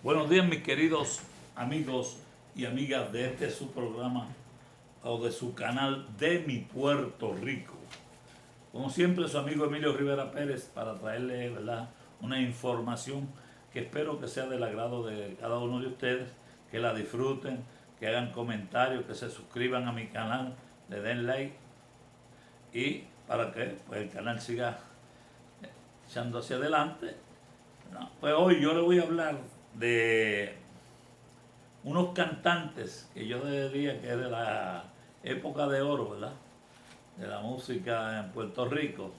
Buenos días, mis queridos amigos y amigas de este su programa o de su canal de mi Puerto Rico. Como siempre, su amigo Emilio Rivera Pérez para traerle, ¿verdad?, una información que espero que sea del agrado de cada uno de ustedes, que la disfruten, que hagan comentarios, que se suscriban a mi canal, le den like y para que pues, el canal siga echando hacia adelante. ¿No? Pues hoy yo le voy a hablar de unos cantantes que yo diría que es de la época de oro, ¿verdad? De la música en Puerto Rico.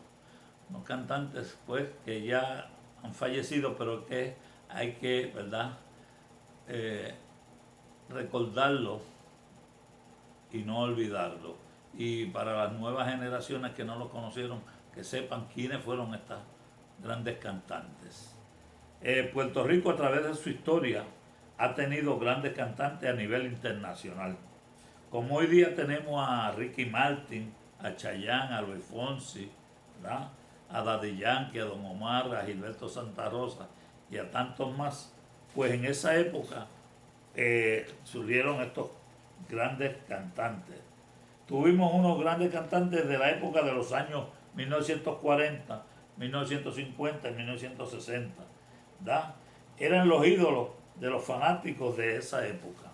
Unos cantantes, pues, que ya han fallecido, pero que hay que, ¿verdad? Eh, recordarlo y no olvidarlo. Y para las nuevas generaciones que no lo conocieron, que sepan quiénes fueron estas grandes cantantes. Puerto Rico, a través de su historia, ha tenido grandes cantantes a nivel internacional. Como hoy día tenemos a Ricky Martin, a Chayanne, a Luis Fonsi, ¿verdad?, a Daddy Yankee, a Don Omar, a Gilberto Santa Rosa y a tantos más, pues en esa época surgieron estos grandes cantantes. Tuvimos unos grandes cantantes de la época de los años 1940, 1950 y 1960. ¿Verdad? Eran los ídolos de los fanáticos de esa época.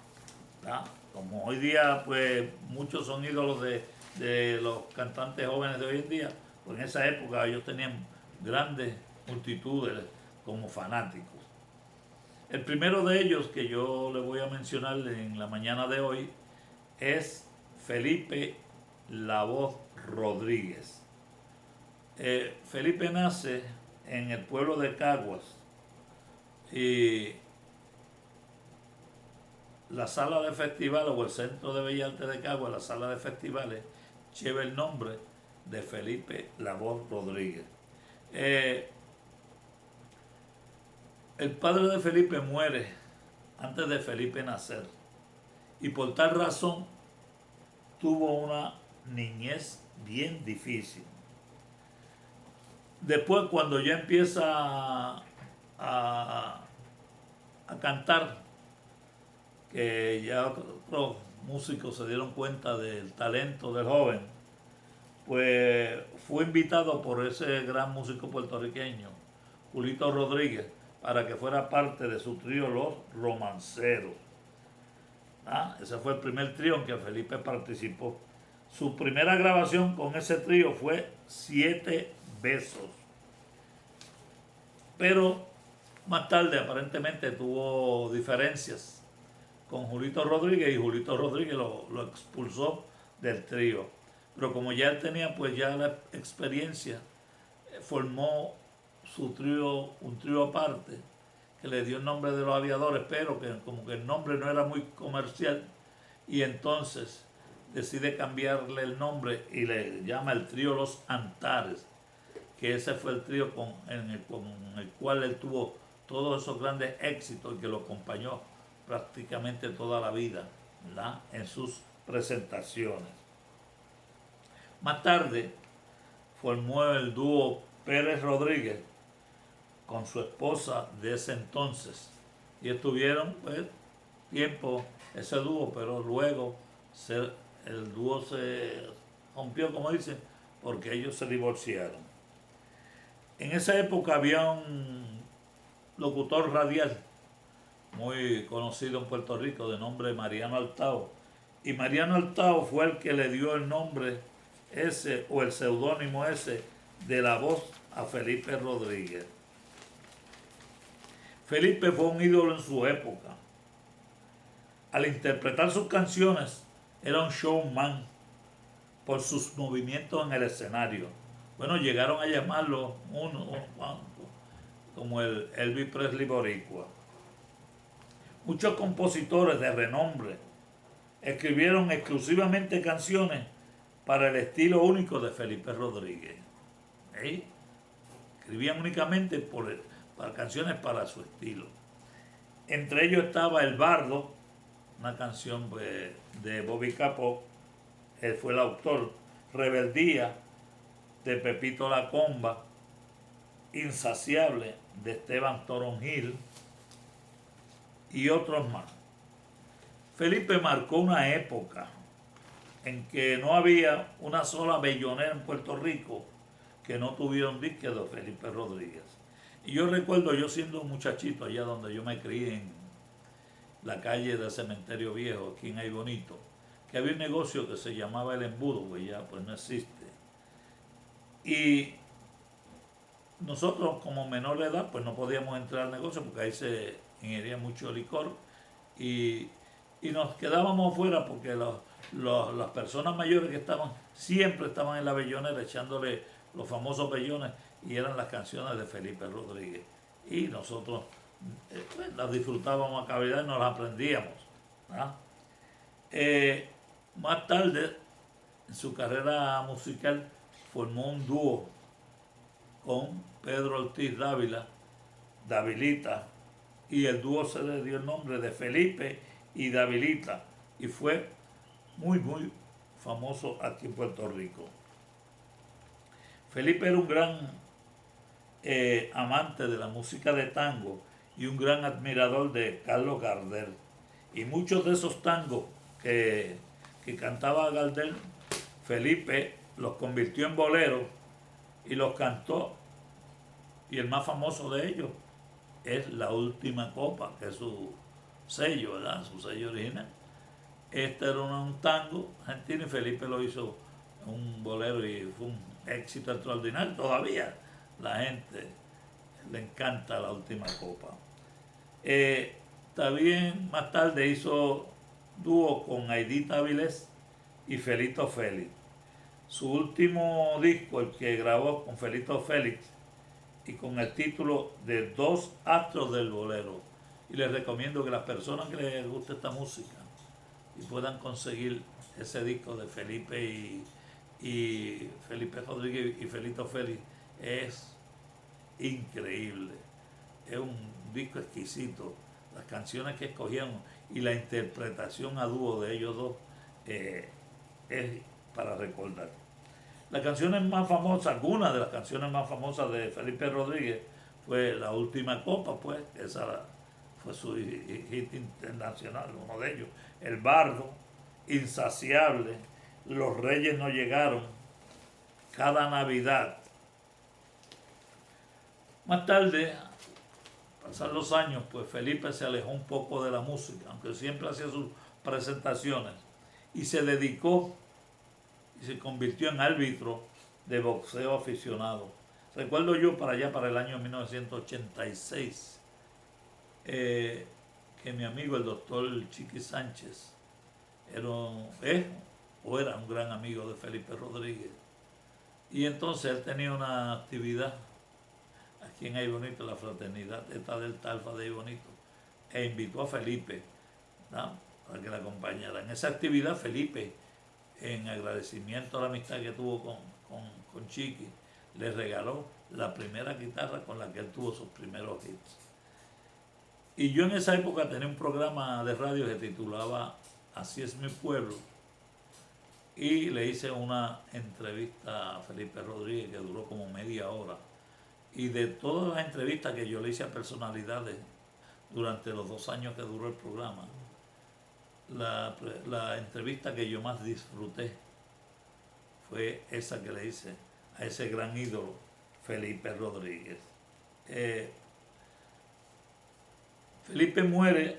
¿Verdad? Como hoy día, pues muchos son ídolos de los cantantes jóvenes de hoy en día, pues en esa época ellos tenían grandes multitudes como fanáticos. El primero de ellos que yo le voy a mencionar en la mañana de hoy es Felipe La Voz Rodríguez. Felipe nace en el pueblo de Caguas y la sala de festivales o el Centro de Bellas Artes de Caguas, la sala de festivales, lleva el nombre de Felipe La Voz Rodríguez. El padre de Felipe muere antes de Felipe nacer y por tal razón tuvo una niñez bien difícil. Después, cuando ya empieza a cantar, que ya otros músicos se dieron cuenta del talento del joven, pues fue invitado por ese gran músico puertorriqueño, Julito Rodríguez, para que fuera parte de su trío Los Romanceros. Ese fue el primer trío en que Felipe participó. Su primera grabación con ese trío fue Siete Besos. Pero más tarde aparentemente tuvo diferencias con Julito Rodríguez y Julito Rodríguez lo expulsó del trío. Pero como ya él tenía pues ya la experiencia, formó su trío, un trío aparte, que le dio el nombre de Los Aviadores, pero que como que el nombre no era muy comercial, y entonces decide cambiarle el nombre y le llama el trío Los Antares, que ese fue el trío con el cual él tuvo todos esos grandes éxitos y que lo acompañó prácticamente toda la vida, ¿verdad?, en sus presentaciones. Más tarde formó el dúo Pérez Rodríguez con su esposa de ese entonces y estuvieron pues tiempo ese dúo, pero luego el dúo se rompió, como dicen, porque ellos se divorciaron. En esa época había un locutor radial muy conocido en Puerto Rico de nombre Mariano Altao. Y Mariano Altao fue el que le dio el nombre ese o el seudónimo ese de La Voz a Felipe Rodríguez. Felipe fue un ídolo en su época. Al interpretar sus canciones era un showman por sus movimientos en el escenario. Bueno, llegaron a llamarlo como el Elvis Presley boricua. Muchos compositores de renombre escribieron exclusivamente canciones para el estilo único de Felipe Rodríguez. ¿Eh? Escribían únicamente para canciones para su estilo. Entre ellos estaba El Bardo, una canción de Bobby Capó, él fue el autor. Rebeldía, de Pepito Lacomba. Insaciable, de Esteban Toronjil. y otros más. Felipe marcó una época en que no había una sola bellonera en Puerto Rico que no tuviera un disco de Felipe Rodríguez. Y yo recuerdo, yo siendo un muchachito allá donde yo me crié en la calle del Cementerio Viejo, aquí en Ay Bonito, que había un negocio que se llamaba El Embudo, que ya pues no existe. Y nosotros como menor de edad pues no podíamos entrar al negocio porque ahí se ingería mucho licor y, y nos quedábamos afuera porque las personas mayores que estaban siempre estaban en la bellonera echándole los famosos bellones y eran las canciones de Felipe Rodríguez y nosotros pues, las disfrutábamos a cabalidad y nos las aprendíamos, ¿verdad? Más tarde en su carrera musical formó un dúo con Pedro Ortiz Dávila, Davilita, y el dúo se le dio el nombre de Felipe y Davilita, y fue muy famoso aquí en Puerto Rico. Felipe era un gran amante de la música de tango y un gran admirador de Carlos Gardel. Y muchos de esos tangos que cantaba Gardel, Felipe los convirtió en boleros y los cantó. Y el más famoso de ellos es La Última Copa, que es su sello, ¿verdad? Su sello original. Este era un tango argentino y Felipe lo hizo un bolero y fue un éxito extraordinario. Todavía la gente le encanta La Última Copa. También más tarde hizo dúo con Aidita Avilés y Felito Félix. Su último disco, el que grabó con Felito Félix, y con el título de Dos Astros del Bolero. Y les recomiendo que las personas que les guste esta música y puedan conseguir ese disco de Felipe y Felipe Rodríguez y Felito Félix, es increíble. Es un disco exquisito. Las canciones que escogieron y la interpretación a dúo de ellos dos es para recordar. Las canciones más famosas, algunas de las canciones más famosas de Felipe Rodríguez fue La Última Copa, pues, esa fue su hit internacional, uno de ellos. El Bardo, Insaciable, Los Reyes no llegaron, Cada Navidad. Más tarde, pasar los años, pues Felipe se alejó un poco de la música, aunque siempre hacía sus presentaciones, y se dedicó y se convirtió en árbitro de boxeo aficionado. Recuerdo yo para allá, para el año 1986, que mi amigo el doctor Chiqui Sánchez era un gran amigo de Felipe Rodríguez. Y entonces él tenía una actividad aquí en Ay Bonito, la fraternidad esta del Alfa de Ay Bonito, e invitó a Felipe, ¿no?, para que la acompañara. En esa actividad Felipe, en agradecimiento a la amistad que tuvo con Chiqui, le regaló la primera guitarra con la que él tuvo sus primeros hits. Y yo en esa época tenía un programa de radio que se titulaba Así es mi pueblo, y le hice una entrevista a Felipe Rodríguez que duró como media hora. Y de todas las entrevistas que yo le hice a personalidades durante los 2 años que duró el programa, la entrevista que yo más disfruté fue esa que le hice a ese gran ídolo, Felipe Rodríguez. Felipe muere,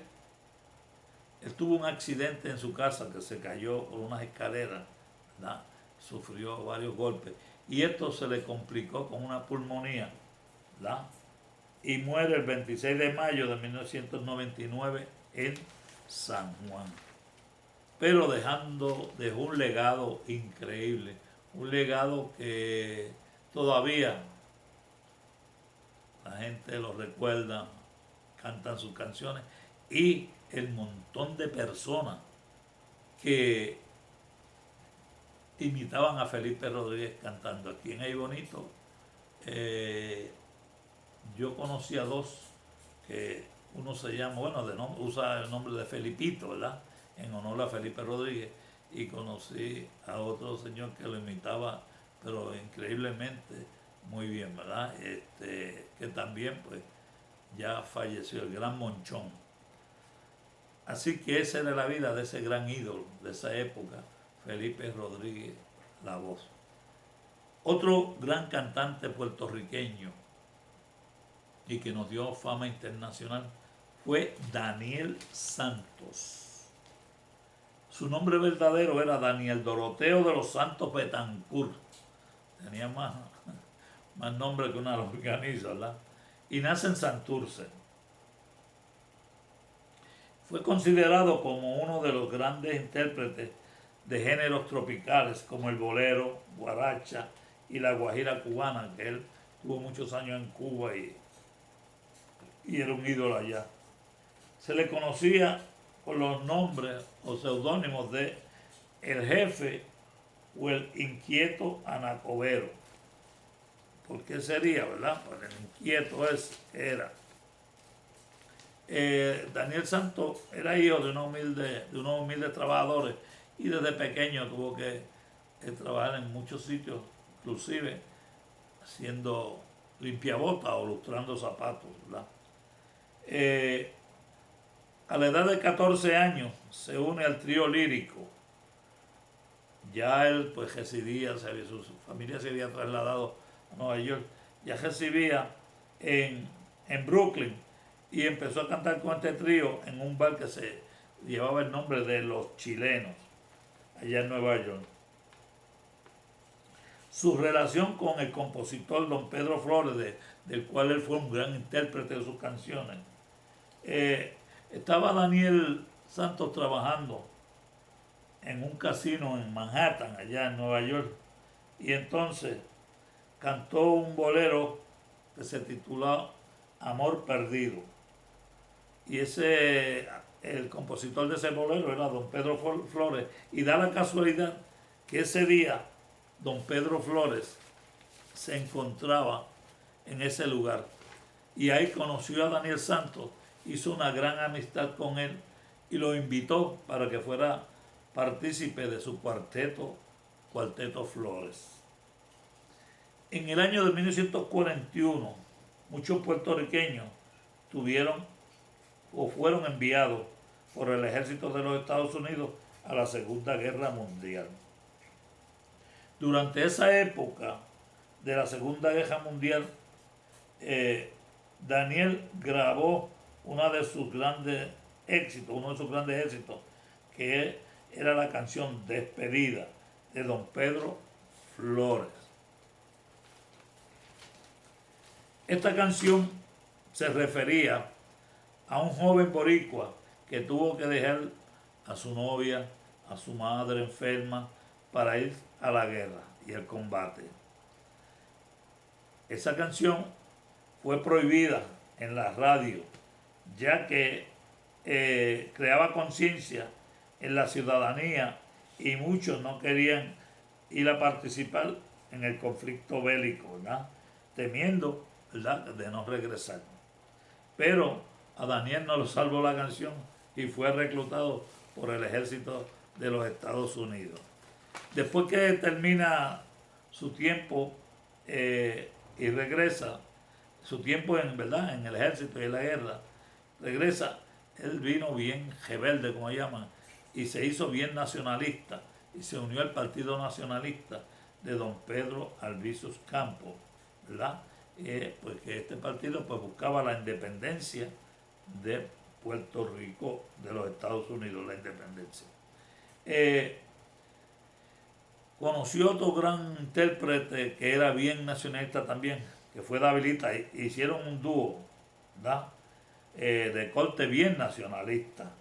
él tuvo un accidente en su casa que se cayó por unas escaleras, ¿verdad? Sufrió varios golpes y esto se le complicó con una pulmonía, ¿verdad? Y muere el 26 de mayo de 1999 en San Juan. Pero dejó un legado increíble, un legado que todavía la gente lo recuerda, cantan sus canciones y el montón de personas que imitaban a Felipe Rodríguez cantando. Aquí en Ay Bonito yo conocí a 2 que uno se llama, bueno, usa el nombre de Felipito, ¿verdad?, en honor a Felipe Rodríguez, y conocí a otro señor que lo imitaba, pero increíblemente muy bien, ¿verdad? Que también pues ya falleció, el gran Monchón. Así que esa era la vida de ese gran ídolo de esa época, Felipe Rodríguez La Voz. Otro gran cantante puertorriqueño y que nos dio fama internacional fue Daniel Santos. Su nombre verdadero era Daniel Doroteo de los Santos Betancourt. Tenía más nombre que una longaniza, ¿verdad? Y nace en Santurce. Fue considerado como uno de los grandes intérpretes de géneros tropicales como el bolero, guaracha y la guajira cubana, que él tuvo muchos años en Cuba y era un ídolo allá. Se le conocía por los nombres o seudónimos de El Jefe o el Inquieto Anacobero. ¿Por qué sería, verdad? Pues el inquieto era. Daniel Santos era hijo de unos humildes trabajadores y desde pequeño tuvo que trabajar en muchos sitios, inclusive haciendo limpiabotas o lustrando zapatos, ¿verdad? A la edad de 14 años se une al trío lírico. Ya él pues residía, su familia se había trasladado a Nueva York, ya residía en Brooklyn y empezó a cantar con este trío en un bar que se llevaba el nombre de Los Chilenos, allá en Nueva York. Su relación con el compositor don Pedro Flores, del cual él fue un gran intérprete de sus canciones. Estaba Daniel Santos trabajando en un casino en Manhattan, allá en Nueva York, y entonces cantó un bolero que se tituló Amor Perdido. Y el compositor de ese bolero era don Pedro Flores, y da la casualidad que ese día don Pedro Flores se encontraba en ese lugar. Y ahí conoció a Daniel Santos, hizo una gran amistad con él y lo invitó para que fuera partícipe de su Cuarteto Flores. En el año de 1941, muchos puertorriqueños tuvieron o fueron enviados por el ejército de los Estados Unidos a la Segunda Guerra Mundial. Durante esa época de la Segunda Guerra Mundial, Daniel grabó uno de sus grandes éxitos, que era la canción Despedida de don Pedro Flores. Esta canción se refería a un joven boricua que tuvo que dejar a su novia, a su madre enferma, para ir a la guerra y al combate. Esa canción fue prohibida en la radio, ya que creaba conciencia en la ciudadanía y muchos no querían ir a participar en el conflicto bélico, ¿verdad? Temiendo, ¿verdad?, de no regresar. Pero a Daniel no lo salvó la canción y fue reclutado por el ejército de los Estados Unidos. Después que termina su tiempo y regresa, su tiempo en el ejército y en la guerra, regresa, él vino bien rebelde, como llaman, y se hizo bien nacionalista y se unió al Partido Nacionalista de don Pedro Albizu Campos, ¿verdad? Pues que este partido pues buscaba la independencia de Puerto Rico de los Estados Unidos, la independencia. Conoció otro gran intérprete que era bien nacionalista también, que fue Davilita. Hicieron un dúo, ¿verdad?, de corte bien nacionalista,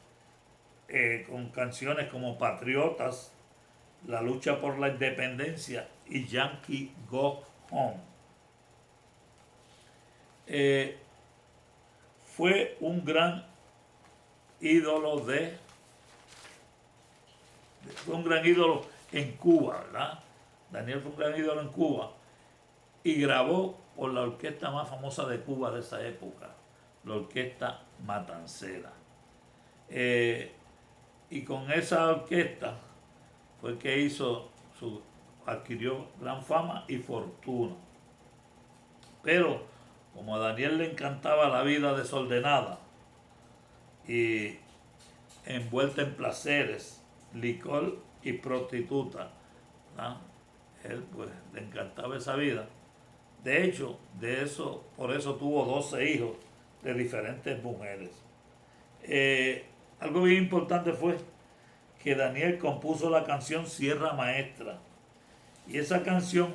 con canciones como Patriotas, La lucha por la independencia y Yankee Go Home. Fue un gran ídolo en Cuba, ¿verdad? Daniel fue un gran ídolo en Cuba y grabó por la orquesta más famosa de Cuba de esa época, la Orquesta Matancera. Y con esa orquesta fue que adquirió gran fama y fortuna. Pero como a Daniel le encantaba la vida desordenada y envuelta en placeres, licor y prostituta. ¿No? Él pues le encantaba esa vida. De hecho, por eso tuvo 12 hijos de diferentes mujeres. Algo bien importante fue que Daniel compuso la canción Sierra Maestra. Y esa canción,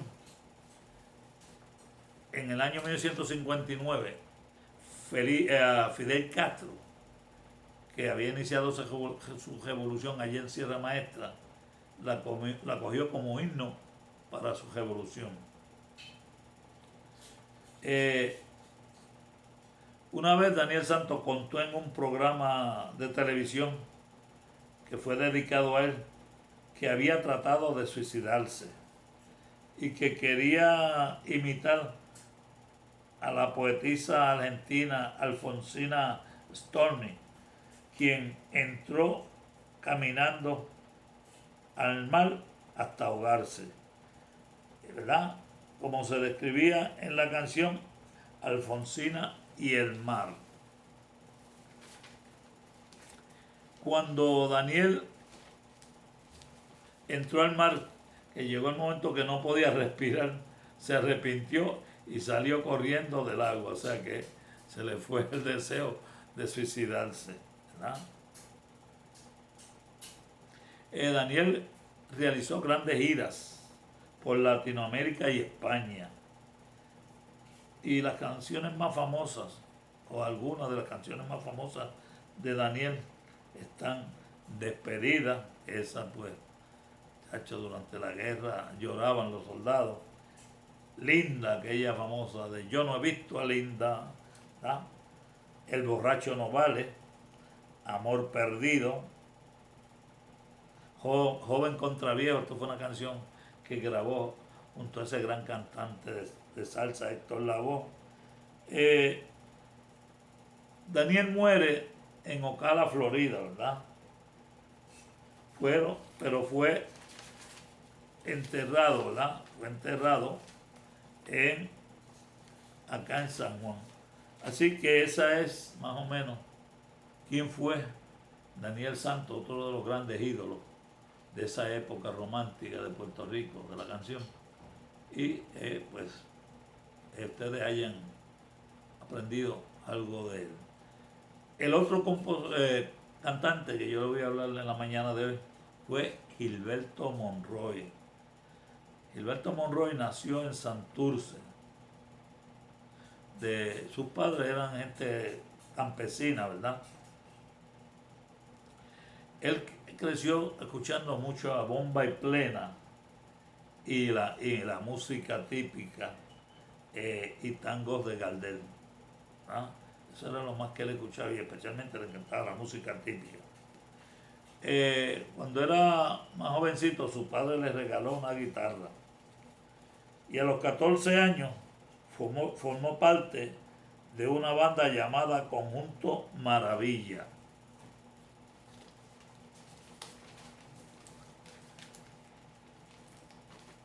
en el año 1959, Fidel Castro, que había iniciado su revolución allí en Sierra Maestra, la cogió como himno para su revolución. Una vez Daniel Santos contó en un programa de televisión que fue dedicado a él, que había tratado de suicidarse y que quería imitar a la poetisa argentina Alfonsina Storni, quien entró caminando al mar hasta ahogarse, ¿verdad? Como se describía en la canción Alfonsina y el mar. Cuando Daniel entró al mar, que llegó el momento que no podía respirar, se arrepintió y salió corriendo del agua, o sea que se le fue el deseo de suicidarse, ¿verdad? Daniel realizó grandes giras por Latinoamérica y España, y las canciones más famosas, o algunas de las canciones más famosas de Daniel, están Despedida, esa pues, hecho durante la guerra lloraban los soldados. Linda, aquella famosa de Yo no he visto a Linda, ¿verdad? El borracho no vale, Amor perdido, Joven contra viejo. Esto fue una canción que grabó junto a ese gran cantante de salsa Héctor Lavoe. Daniel muere en Ocala, Florida, ¿verdad? Pero fue enterrado, ¿verdad? Fue enterrado acá en San Juan. Así que esa es más o menos quién fue Daniel Santos, otro de los grandes ídolos de esa época romántica de Puerto Rico, de la canción. Y pues ustedes hayan aprendido algo de él. El otro cantante que yo le voy a hablar en la mañana de hoy fue Gilberto Monroy. Gilberto Monroy nació en Santurce. Sus padres eran gente campesina, ¿verdad? Él creció escuchando mucho a Bomba y Plena y la música típica y tangos de Gardel, ¿no? Eso era lo más que él escuchaba, y especialmente le encantaba la música típica. Cuando era más jovencito, su padre le regaló una guitarra, y a los 14 años formó parte de una banda llamada Conjunto Maravilla.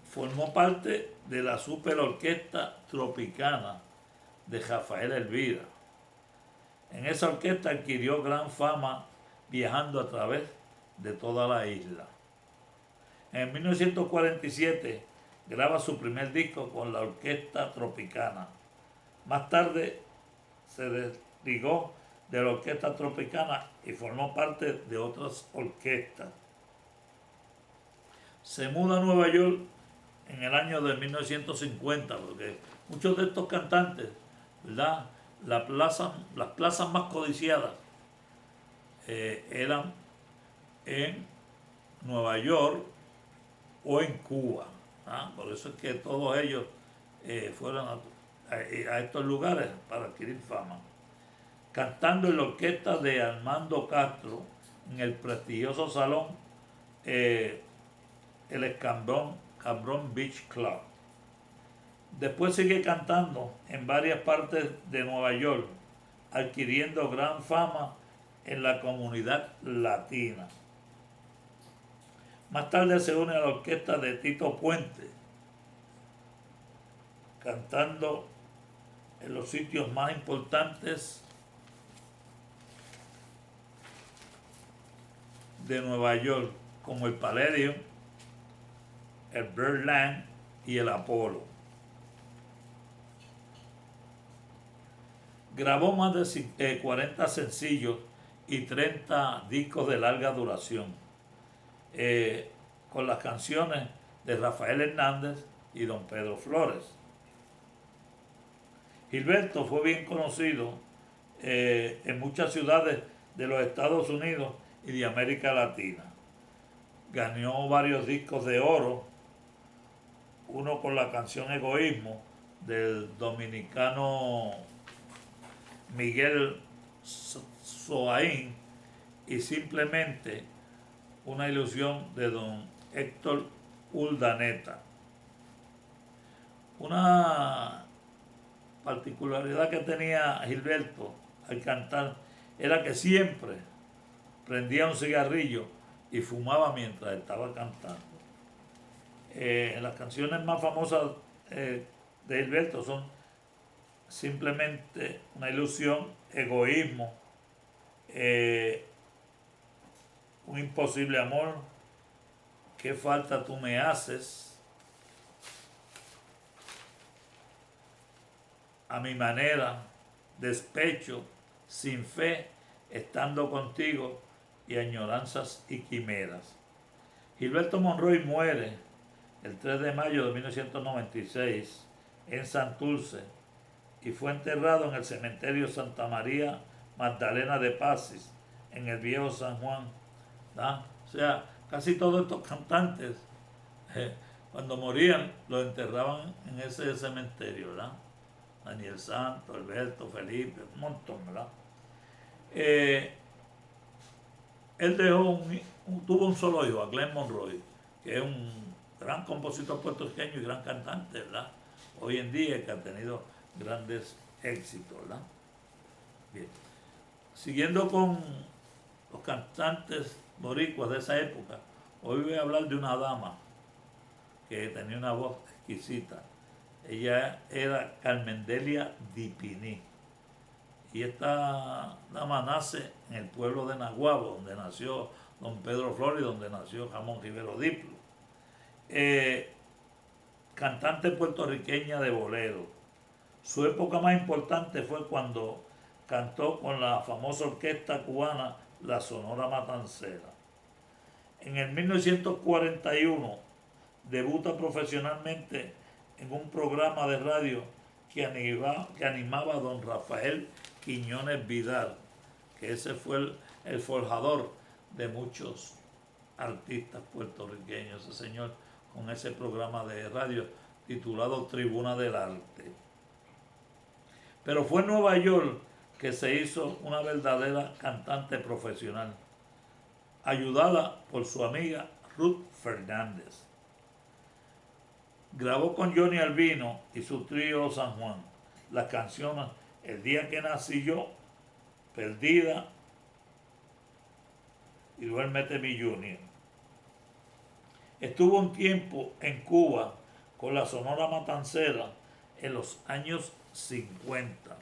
Formó parte de la Super Orquesta Tropicana de Rafael Elvira. En esa orquesta adquirió gran fama viajando a través de toda la isla. En 1947 graba su primer disco con la Orquesta Tropicana. Más tarde se desligó de la Orquesta Tropicana y formó parte de otras orquestas. Se muda a Nueva York en el año de 1950, porque muchos de estos cantantes, ¿verdad? Las plazas más codiciadas eran en Nueva York o en Cuba, ¿ah? Por eso es que todos ellos fueron a estos lugares para adquirir fama. Cantando en la orquesta de Armando Castro en el prestigioso salón el Escambrón Beach Club. Después sigue cantando en varias partes de Nueva York, adquiriendo gran fama en la comunidad latina. Más tarde se une a la orquesta de Tito Puente, cantando en los sitios más importantes de Nueva York, como el Palladium, el Birdland y el Apollo. Grabó más de 40 sencillos y 30 discos de larga duración, con las canciones de Rafael Hernández y Don Pedro Flores. Gilberto fue bien conocido en muchas ciudades de los Estados Unidos y de América Latina. Ganó varios discos de oro, uno con la canción Egoísmo del dominicano Miguel Soaín y Simplemente una ilusión de don Héctor Urdaneta. Una particularidad que tenía Gilberto al cantar era que siempre prendía un cigarrillo y fumaba mientras estaba cantando. Las canciones más famosas de Gilberto son Simplemente una ilusión, Egoísmo, Un imposible amor, Qué falta tú me haces, A mi manera, Despecho, Sin fe, Estando contigo y Añoranzas y quimeras. Gilberto Monroy muere el 3 de mayo de 1996 en Santurce y fue enterrado en el cementerio Santa María Magdalena de Pasis, en el viejo San Juan. ¿Da? O sea, casi todos estos cantantes, cuando morían, los enterraban en ese cementerio, ¿verdad? Daniel Santos, Alberto, Felipe, un montón, ¿verdad? Él tuvo un solo hijo, a Glenn Monroy, que es un gran compositor puertorriqueño y gran cantante, ¿verdad? Hoy en día, que ha tenido grandes éxitos, ¿verdad? Bien. Siguiendo con los cantantes boricuas de esa época, hoy voy a hablar de una dama que tenía una voz exquisita. Ella era Carmendelia Dipiní. Y esta dama nace en el pueblo de Naguabo, donde nació don Pedro Flores y donde nació Ramón Rivero Diplo. Cantante puertorriqueña de bolero. Su época más importante fue cuando cantó con la famosa orquesta cubana La Sonora Matancera. En el 1941 debuta profesionalmente en un programa de radio que animaba a don Rafael Quiñones Vidal, que ese fue el forjador de muchos artistas puertorriqueños, ese señor, con ese programa de radio titulado Tribuna del Arte. Pero fue en Nueva York que se hizo una verdadera cantante profesional, ayudada por su amiga Ruth Fernández. Grabó con Johnny Albino y su trío San Juan las canciones El día que nací yo, Perdida y Duérmete mi Junior. Estuvo un tiempo en Cuba con la Sonora Matancera en los años 50.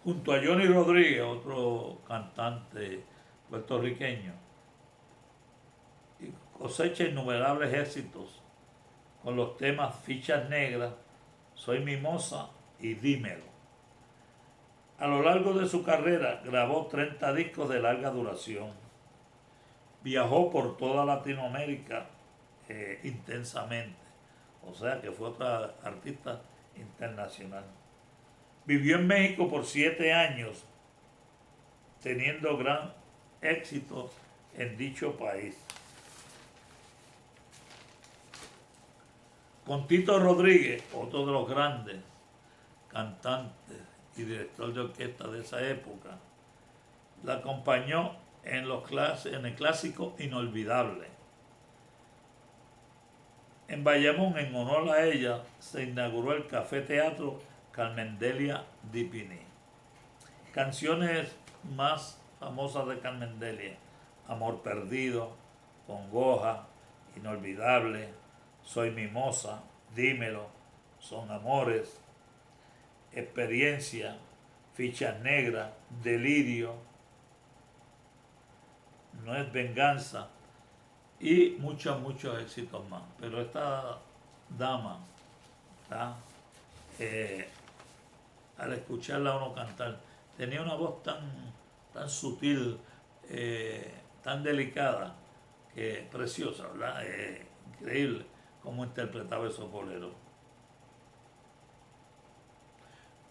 Junto a Johnny Rodríguez, otro cantante puertorriqueño, y cosecha innumerables éxitos con los temas Fichas Negras, Soy Mimosa y Dímelo. A lo largo de su carrera grabó 30 discos de larga duración. Viajó por toda Latinoamérica intensamente, o sea que fue otra artista internacional. Vivió en México por 7 años, teniendo gran éxito en dicho país. Con Tito Rodríguez, otro de los grandes cantantes y director de orquesta de esa época, la acompañó en el clásico Inolvidable. En Bayamón, en honor a ella, se inauguró el Café Teatro Carmendelia Dipiní. Canciones más famosas de Carmendelia: Amor Perdido, Congoja, Inolvidable, Soy Mimosa, Dímelo, Son Amores, Experiencia, Fichas Negras, Delirio, No es venganza y muchos éxitos más. Pero esta dama, ¿tá? Eh, al escucharla uno cantar, tenía una voz tan sutil, tan delicada, que preciosa, ¿verdad? Increíble cómo interpretaba esos boleros.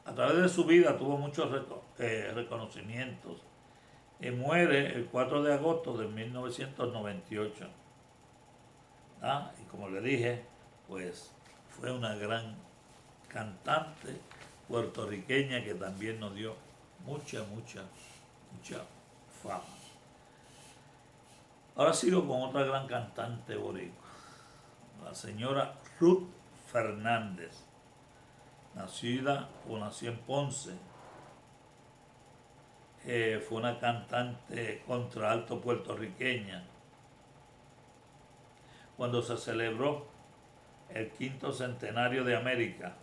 A través de su vida tuvo muchos reconocimientos. Muere el 4 de agosto de 1998. ¿Ah? Y como le dije, pues fue una gran cantante puertorriqueña que también nos dio mucha fama. Ahora sigo con otra gran cantante boricua, la señora Ruth Fernández, nació en Ponce. Fue una cantante contralto puertorriqueña. Cuando se celebró el quinto centenario de América,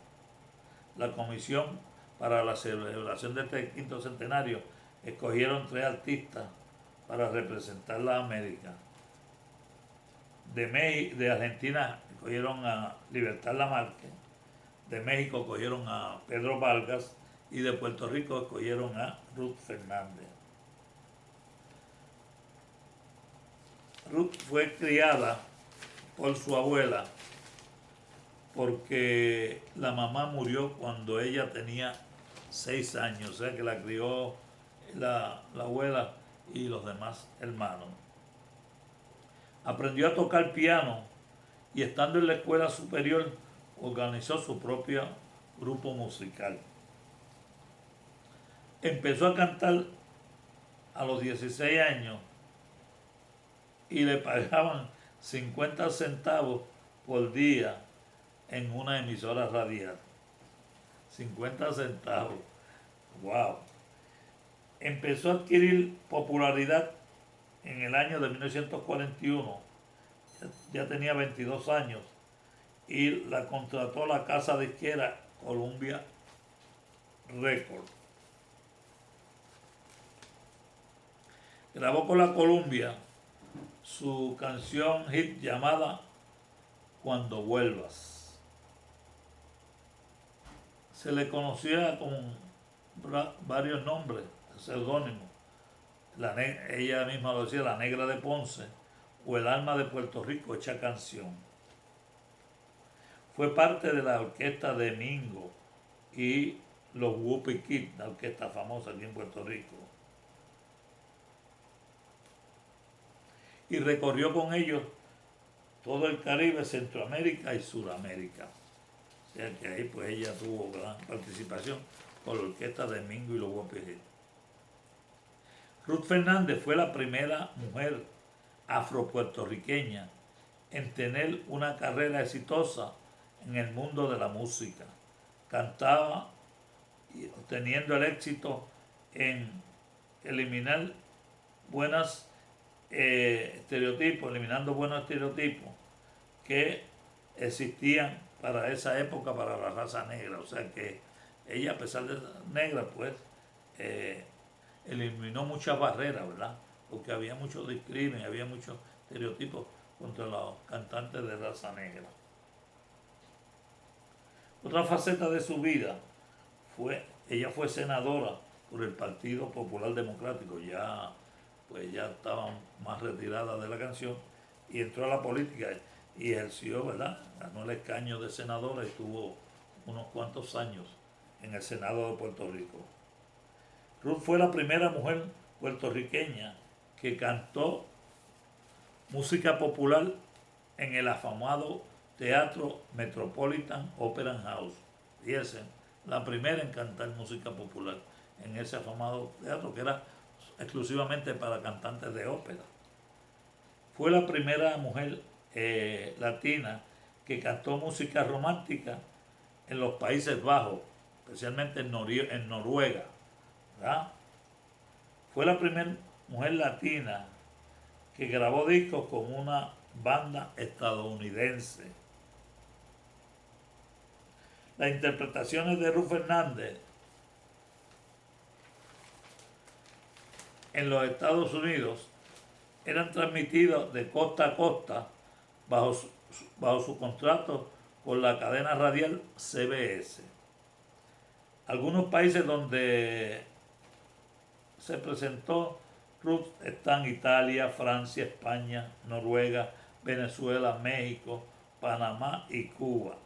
la comisión para la celebración de este quinto centenario escogieron 3 artistas para representar la América. De Argentina escogieron a Libertad Lamarque, de México escogieron a Pedro Vargas y de Puerto Rico escogieron a Ruth Fernández. Ruth fue criada por su abuela porque la mamá murió cuando ella tenía 6 años, o sea que la crió la abuela y los demás hermanos. Aprendió a tocar piano y estando en la escuela superior organizó su propio grupo musical. Empezó a cantar a los 16 años y le pagaban 50 centavos por día en una emisora radial. 50 centavos. ¡Wow! Empezó a adquirir popularidad en el año de 1941. Ya tenía 22 años y la contrató la casa disquera Columbia Records. Grabó con la Columbia su canción hit llamada Cuando vuelvas. Se le conocía con varios nombres, seudónimos. Ella misma lo decía, la Negra de Ponce o el Alma de Puerto Rico hecha canción. Fue parte de la orquesta de Mingo y los Whoopee Kids, la orquesta famosa aquí en Puerto Rico. Y recorrió con ellos todo el Caribe, Centroamérica y Suramérica. O sea que ahí pues ella tuvo gran participación con la orquesta de Mingo y los Whoopee Kids. Ruth Fernández fue la primera mujer afropuertorriqueña en tener una carrera exitosa en el mundo de la música. Cantaba y obteniendo el éxito en eliminar eliminando buenos estereotipos que existían para esa época para la raza negra. O sea que ella, a pesar de ser negra, pues eliminó muchas barreras, ¿verdad? Porque había mucho discrimen, había muchos estereotipos contra los cantantes de raza negra. Otra faceta de su vida ella fue senadora por el Partido Popular Democrático, ya estaba más retirada de la canción y entró a la política y ejerció, ¿verdad? Ganó el escaño de senadora y tuvo unos cuantos años en el Senado de Puerto Rico. Ruth fue la primera mujer puertorriqueña que cantó música popular en el afamado Teatro Metropolitan Opera House. Fíjense, la primera en cantar música popular en ese afamado teatro que era exclusivamente para cantantes de ópera. Fue la primera mujer latina que cantó música romántica en los Países Bajos, especialmente en Noruega, ¿verdad? Fue la primera mujer latina que grabó discos con una banda estadounidense. Las interpretaciones de Ruth Fernández en los Estados Unidos eran transmitidos de costa a costa bajo su contrato con la cadena radial CBS. Algunos países donde se presentó Ruth están Italia, Francia, España, Noruega, Venezuela, México, Panamá y Cuba.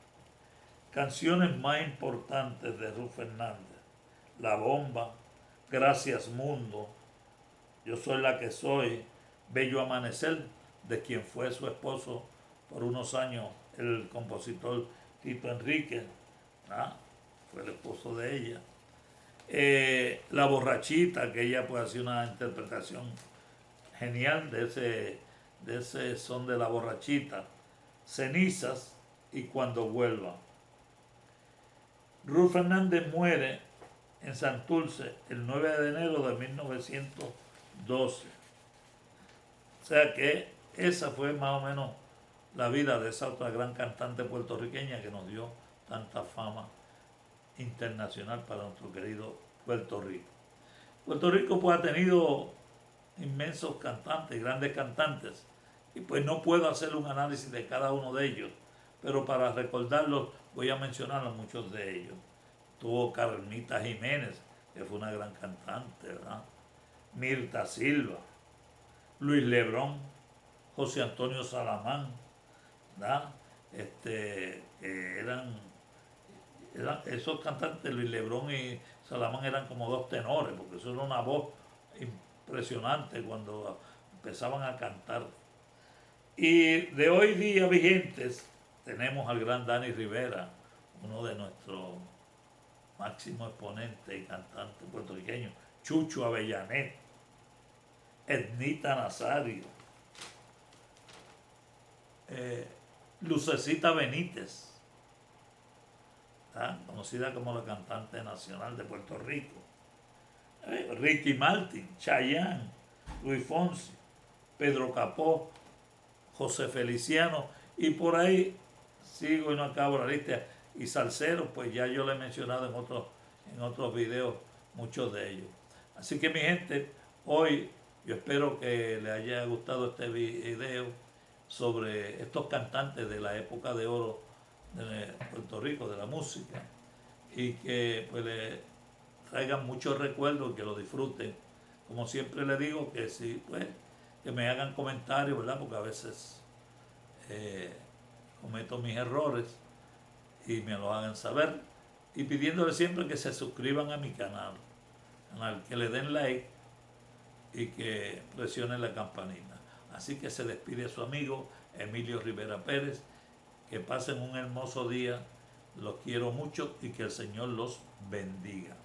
Canciones más importantes de Ruth Fernández: La Bomba, Gracias Mundo, Yo soy la que soy, Bello Amanecer, de quien fue su esposo por unos años, el compositor Tito Enrique, ¿ah? Fue el esposo de ella. La Borrachita, que ella pues hacía una interpretación genial de ese son de La Borrachita. Cenizas y Cuando vuelva. Ruth Fernández muere en Santurce el 9 de enero de 1912. O sea que esa fue más o menos la vida de esa otra gran cantante puertorriqueña que nos dio tanta fama internacional para nuestro querido Puerto Rico. Puerto Rico pues ha tenido inmensos cantantes, grandes cantantes, y pues no puedo hacer un análisis de cada uno de ellos, pero para recordarlos voy a mencionar a muchos de ellos. Tuvo Carmita Jiménez, que fue una gran cantante, ¿verdad? Mirta Silva, Luis Lebrón, José Antonio Salamán, ¿verdad? Eran esos cantantes, Luis Lebrón y Salamán, eran como dos tenores, porque eso era una voz impresionante cuando empezaban a cantar. Y de hoy día vigentes tenemos al gran Dani Rivera, uno de nuestros máximos exponentes y cantantes puertorriqueños, Chucho Avellanet, Ednita Nazario, Lucecita Benítez, conocida como la cantante nacional de Puerto Rico, Ricky Martin, Chayanne, Luis Fonsi, Pedro Capó, José Feliciano, y por ahí sigo y no acabo la lista. Y salseros, pues ya yo lo he mencionado en otros videos, muchos de ellos. Así que mi gente, hoy yo espero que les haya gustado este video sobre estos cantantes de la época de oro de Puerto Rico, de la música, y que pues le traigan muchos recuerdos, que lo disfruten. Como siempre les digo, que si pues que me hagan comentarios, ¿verdad? Porque a veces cometo mis errores, y me lo hagan saber, y pidiéndole siempre que se suscriban a mi canal, que le den like y que presionen la campanita. Así que se despide su amigo Emilio Rivera Pérez. Que pasen un hermoso día, los quiero mucho y que el Señor los bendiga.